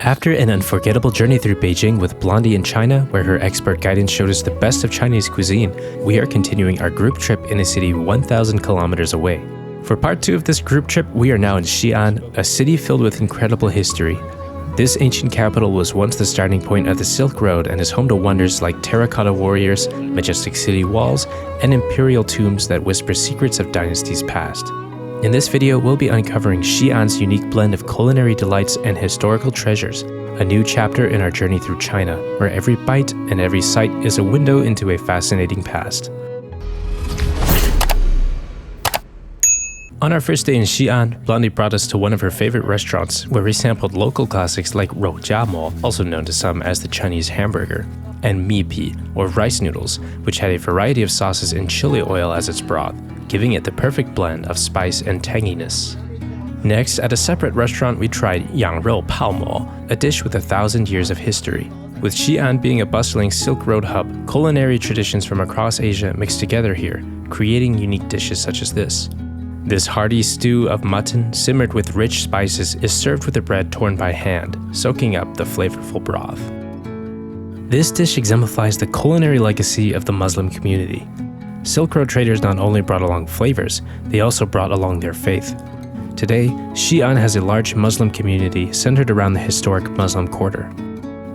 After an unforgettable journey through Beijing with Blondie in China, where her expert guidance showed us the best of Chinese cuisine, we are continuing our group trip in a city 1,000 kilometers away. For part 2 of this group trip, we are now in Xi'an, a city filled with incredible history. This ancient capital was once the starting point of the Silk Road and is home to wonders like Terra Cotta Warriors, majestic city walls, and imperial tombs that whisper secrets of dynasties past. In this video, we'll be uncovering Xi'an's unique blend of culinary delights and historical treasures, a new chapter in our journey through China, where every bite and every sight is a window into a fascinating past. On our first day in Xi'an, Blondie brought us to one of her favorite restaurants, where we sampled local classics like Roujiamo, also known to some as the Chinese hamburger, and mi, or rice noodles, which had a variety of sauces and chili oil as its broth, giving it the perfect blend of spice and tanginess. Next, at a separate restaurant, we tried Yangrou Paomo, a dish with 1,000 years of history. With Xi'an being a bustling Silk Road hub, culinary traditions from across Asia mixed together here, creating unique dishes such as this. This hearty stew of mutton, simmered with rich spices, is served with a bread torn by hand, soaking up the flavorful broth. This dish exemplifies the culinary legacy of the Muslim community. Silk Road traders not only brought along flavors, they also brought along their faith. Today, Xi'an has a large Muslim community centered around the historic Muslim quarter.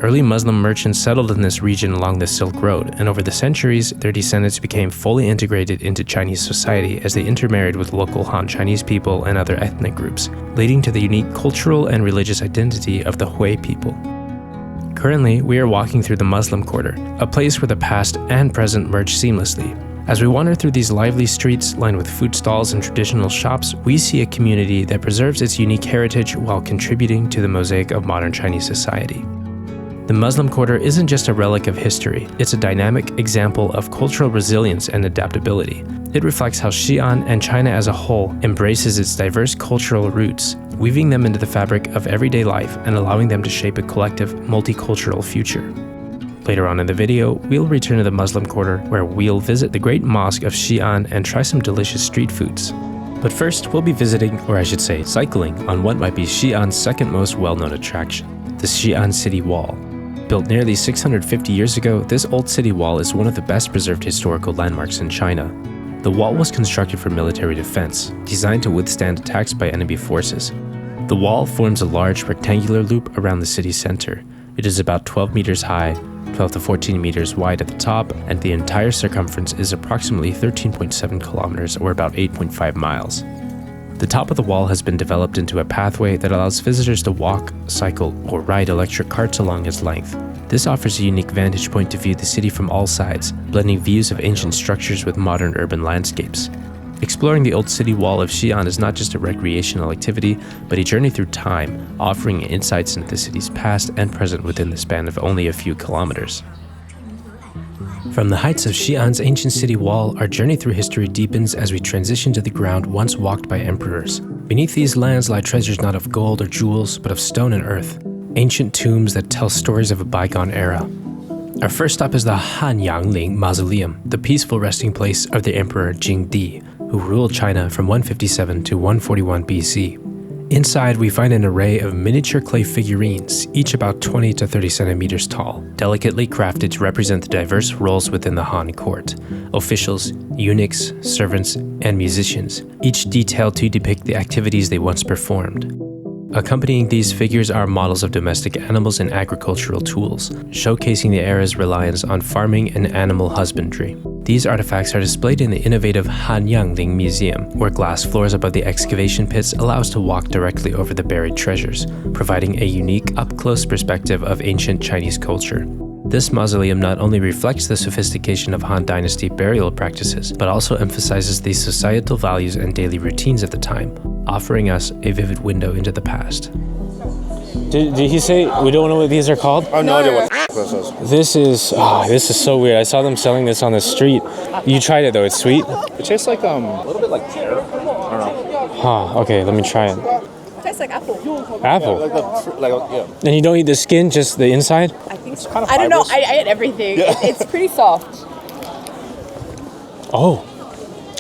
Early Muslim merchants settled in this region along the Silk Road, and over the centuries, their descendants became fully integrated into Chinese society as they intermarried with local Han Chinese people and other ethnic groups, leading to the unique cultural and religious identity of the Hui people. Currently, we are walking through the Muslim quarter, a place where the past and present merge seamlessly. As we wander through these lively streets lined with food stalls and traditional shops, we see a community that preserves its unique heritage while contributing to the mosaic of modern Chinese society. The Muslim Quarter isn't just a relic of history, it's a dynamic example of cultural resilience and adaptability. It reflects how Xi'an and China as a whole embraces its diverse cultural roots, weaving them into the fabric of everyday life and allowing them to shape a collective, multicultural future. Later on in the video, we'll return to the Muslim Quarter, where we'll visit the great Mosque of Xi'an and try some delicious street foods. But first, we'll be visiting, or I should say, cycling, on what might be Xi'an's second most well-known attraction, the Xi'an City Wall. Built nearly 650 years ago, this old city wall is one of the best preserved historical landmarks in China. The wall was constructed for military defense, designed to withstand attacks by enemy forces. The wall forms a large rectangular loop around the city center. It is about 12 meters high, 12 to 14 meters wide at the top, and the entire circumference is approximately 13.7 kilometers or about 8.5 miles. The top of the wall has been developed into a pathway that allows visitors to walk, cycle, or ride electric carts along its length. This offers a unique vantage point to view the city from all sides, blending views of ancient structures with modern urban landscapes. Exploring the old city wall of Xi'an is not just a recreational activity, but a journey through time, offering insights into the city's past and present within the span of only a few kilometers. From the heights of Xi'an's ancient city wall, our journey through history deepens as we transition to the ground once walked by emperors. Beneath these lands lie treasures not of gold or jewels, but of stone and earth, ancient tombs that tell stories of a bygone era. Our first stop is the Hanyangling Mausoleum, the peaceful resting place of the Emperor Jingdi, who ruled China from 157 to 141 BC. Inside, we find an array of miniature clay figurines, each about 20 to 30 centimeters tall, delicately crafted to represent the diverse roles within the Han court: officials, eunuchs, servants, and musicians, each detailed to depict the activities they once performed. Accompanying these figures are models of domestic animals and agricultural tools, showcasing the era's reliance on farming and animal husbandry. These artifacts are displayed in the innovative Hanyangling Museum, where glass floors above the excavation pits allow us to walk directly over the buried treasures, providing a unique, up-close perspective of ancient Chinese culture. This mausoleum not only reflects the sophistication of Han Dynasty burial practices, but also emphasizes the societal values and daily routines of the time, offering us a vivid window into the past. Did he say we don't know what these are called? I have no idea what this is. This is so weird. I saw them selling this on the street. You tried it though, it's sweet? It tastes like a little bit like pear. I don't know. Okay, let me try it. Tastes like apple. Apple? Yeah. And you don't eat the skin, just the inside? I think so. Kind of I don't know. fibrous. I ate everything. Yeah. It's pretty soft. Oh,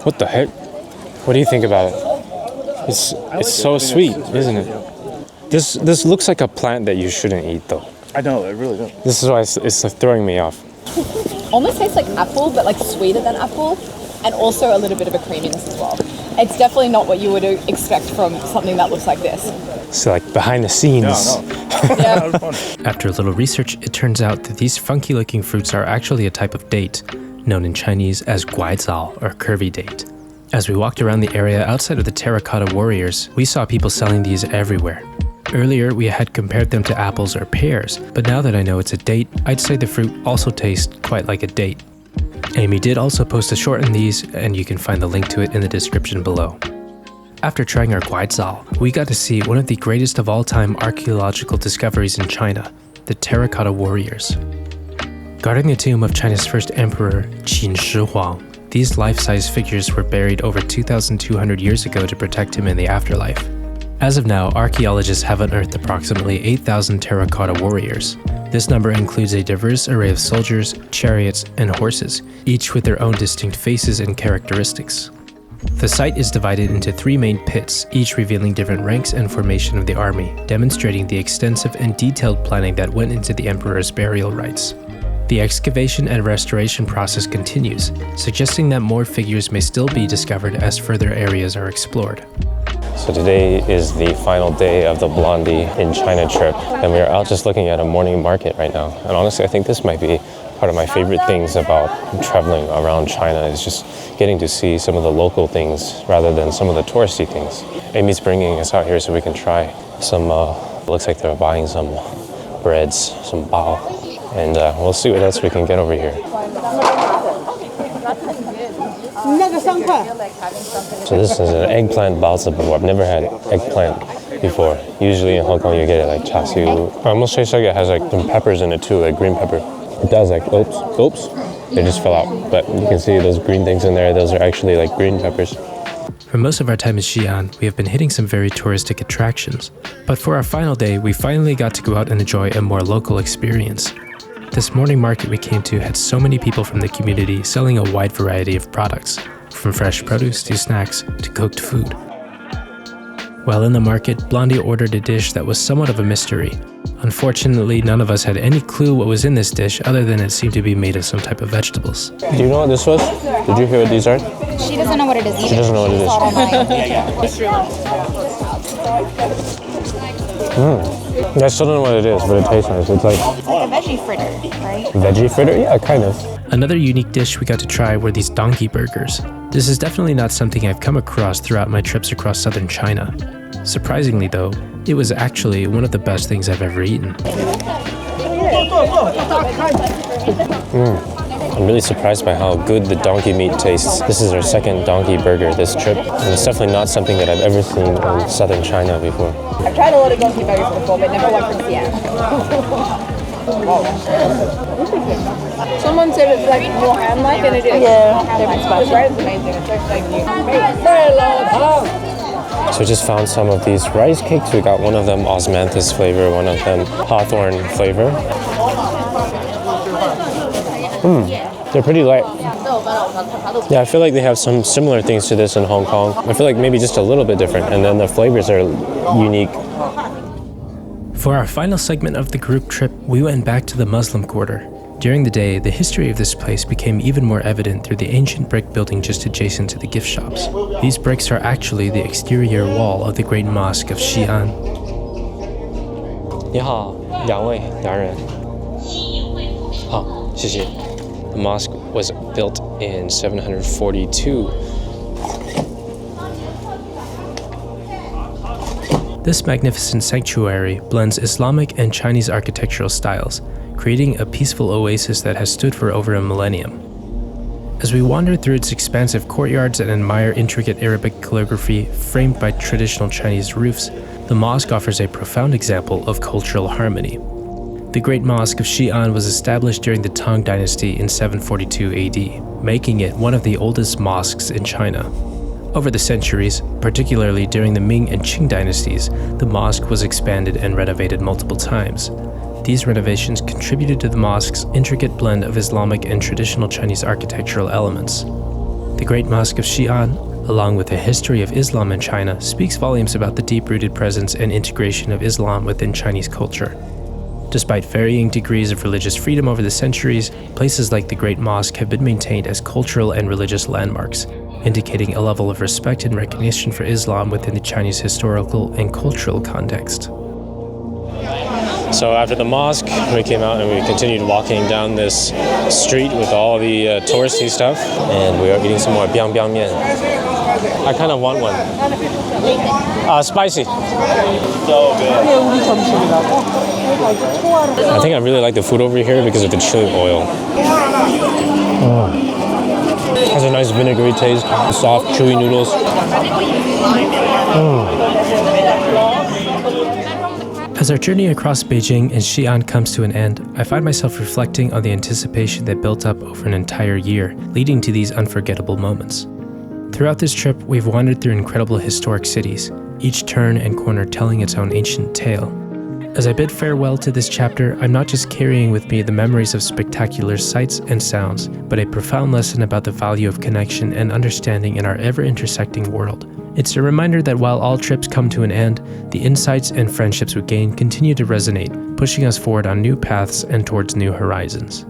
what the heck? What do you think about it? It's so sweet, isn't it? This looks like a plant that you shouldn't eat, though. I know, it really does. This is why it's throwing me off. Almost tastes like apple, but like sweeter than apple, and also a little bit of a creaminess as well. It's definitely not what you would expect from something that looks like this. So like behind the scenes. Yeah. After a little research, it turns out that these funky looking fruits are actually a type of date, known in Chinese as guaizao, or curvy date. As we walked around the area outside of the Terra Cotta Warriors, we saw people selling these everywhere. Earlier, we had compared them to apples or pears, but now that I know it's a date, I'd say the fruit also tastes quite like a date. Amy did also post a short on these, and you can find the link to it in the description below. After trying our guaizao, we got to see one of the greatest of all time archaeological discoveries in China, the Terra Cotta Warriors. Guarding the tomb of China's first emperor, Qin Shi Huang, these life-size figures were buried over 2,200 years ago to protect him in the afterlife. As of now, archaeologists have unearthed approximately 8,000 Terra Cotta Warriors. This number includes a diverse array of soldiers, chariots, and horses, each with their own distinct faces and characteristics. The site is divided into 3 main pits, each revealing different ranks and formation of the army, demonstrating the extensive and detailed planning that went into the emperor's burial rites. The excavation and restoration process continues, suggesting that more figures may still be discovered as further areas are explored. So today is the final day of the Blondie in China trip, and we are out just looking at a morning market right now. And honestly, I think this might be part of my favorite things about traveling around China, is just getting to see some of the local things rather than some of the touristy things. Amy's bringing us out here so we can try some, looks like they're buying some breads, some bao, and we'll see what else we can get over here. So this is an eggplant baozi before. I've never had eggplant before. Usually in Hong Kong you get it like char siu. It almost tastes like it has like some peppers in it too, like green pepper. It does, like, oops, they just fell out. But you can see those green things in there, those are actually like green peppers. For most of our time in Xi'an, we have been hitting some very touristic attractions. But for our final day, we finally got to go out and enjoy a more local experience. This morning market we came to had so many people from the community selling a wide variety of products, from fresh produce to snacks to cooked food. While in the market, Blondie ordered a dish that was somewhat of a mystery. Unfortunately, none of us had any clue what was in this dish other than it seemed to be made of some type of vegetables. Do you know what this was? Did you hear what these are? She doesn't know what it is either. She doesn't know what it is. I still don't know what it is, but it tastes nice. It's like a veggie fritter, right? Veggie fritter? Yeah, kind of. Another unique dish we got to try were these donkey burgers. This is definitely not something I've come across throughout my trips across southern China. Surprisingly though, it was actually one of the best things I've ever eaten. I'm really surprised by how good the donkey meat tastes. This is our second donkey burger this trip, and it's definitely not something that I've ever seen in southern China before. I've tried a lot of donkey burgers before, but never one from Xi'an. Someone said it's like more ham-like than it is. Yeah, The bread is amazing. It's so flaky. So we just found some of these rice cakes. We got one of them osmanthus flavor, one of them hawthorn flavor. They're pretty light. Yeah, I feel like they have some similar things to this in Hong Kong. I feel like maybe just a little bit different, and then the flavors are unique. For our final segment of the group trip, we went back to the Muslim quarter. During the day, the history of this place became even more evident through the ancient brick building just adjacent to the gift shops. These bricks are actually the exterior wall of the Great Mosque of Xi'an. 你好，两位洋人。好，谢谢。The mosque was built in 742. This magnificent sanctuary blends Islamic and Chinese architectural styles, creating a peaceful oasis that has stood for over a millennium. As we wander through its expansive courtyards and admire intricate Arabic calligraphy framed by traditional Chinese roofs, the mosque offers a profound example of cultural harmony. The Great Mosque of Xi'an was established during the Tang Dynasty in 742 AD, making it one of the oldest mosques in China. Over the centuries, particularly during the Ming and Qing dynasties, the mosque was expanded and renovated multiple times. These renovations contributed to the mosque's intricate blend of Islamic and traditional Chinese architectural elements. The Great Mosque of Xi'an, along with the history of Islam in China, speaks volumes about the deep-rooted presence and integration of Islam within Chinese culture. Despite varying degrees of religious freedom over the centuries, places like the Great Mosque have been maintained as cultural and religious landmarks, indicating a level of respect and recognition for Islam within the Chinese historical and cultural context. So after the mosque, we came out and we continued walking down this street with all the touristy stuff, and we are eating some more biang biang mian. I kind of want one. Spicy. So good. I think I really like the food over here because of the chili oil. Has a nice vinegary taste, soft, chewy noodles. As our journey across Beijing and Xi'an comes to an end, I find myself reflecting on the anticipation that built up over an entire year, leading to these unforgettable moments. Throughout this trip, we've wandered through incredible historic cities, each turn and corner telling its own ancient tale. As I bid farewell to this chapter, I'm not just carrying with me the memories of spectacular sights and sounds, but a profound lesson about the value of connection and understanding in our ever-intersecting world. It's a reminder that while all trips come to an end, the insights and friendships we gain continue to resonate, pushing us forward on new paths and towards new horizons.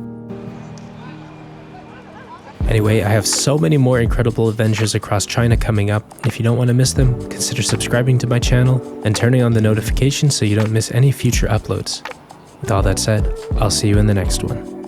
Anyway, I have so many more incredible adventures across China coming up. If you don't want to miss them, consider subscribing to my channel and turning on the notifications so you don't miss any future uploads. With all that said, I'll see you in the next one.